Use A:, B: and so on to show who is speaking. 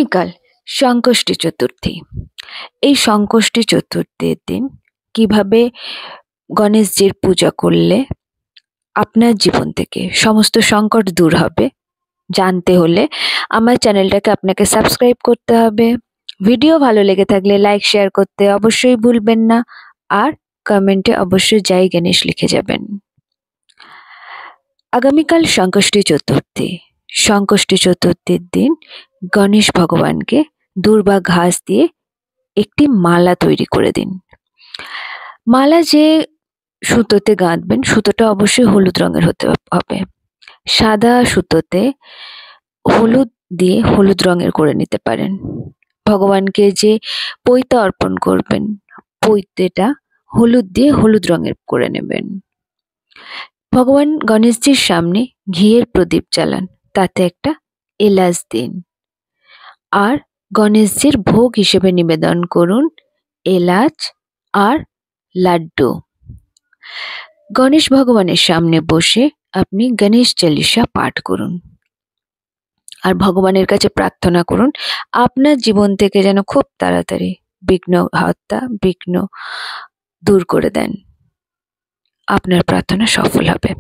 A: আগামীকাল সংকষ্টি চতুর্থী। এই সংকষ্টি চতুর্থীর দিন কিভাবে গণেশজির পূজা করলে আপনার জীবন থেকে সমস্ত সংকট দূর হবে জানতে হলে আমার চ্যানেলটাকে আপনাকে সাবস্ক্রাইব করতে হবে। ভিডিও ভালো লেগে থাকলে লাইক শেয়ার করতে অবশ্যই ভুলবেন না, আর কমেন্টে অবশ্যই জয় গণেশ লিখে যাবেন। আগামীকাল সংকষ্টি চতুর্থী। সংকষ্টি চতুর্থীর দিন গণেশ ভগবানকে দূর্বা ঘাস দিয়ে একটি মালা তৈরি করে দিন। মালা যে সুতোতে গাঁথবেন, সুতোটা অবশ্যই হলুদ রঙের হতে হবে। সাদা সুতোতে হলুদ দিয়ে হলুদ রঙের করে নিতে পারেন। ভগবানকে যে পৈতা অর্পণ করবেন, পৈতেটা হলুদ দিয়ে হলুদ রঙের করে নেবেন। ভগবান গণেশজির সামনে ঘিয়ের প্রদীপ জ্বালান, তাতে একটা এলাচ দিন, আর গণেশজির ভোগ হিসেবে নিবেদন করুন এলাচ আর লাড্ডু। গণেশ ভগবানের সামনে বসে আপনি গণেশ চালিসা পাঠ করুন আর ভগবানের কাছে প্রার্থনা করুন আপনার জীবন থেকে যেন খুব তাড়াতাড়ি বিঘ্ন দূর করে দেন। আপনার প্রার্থনা সফল হবে।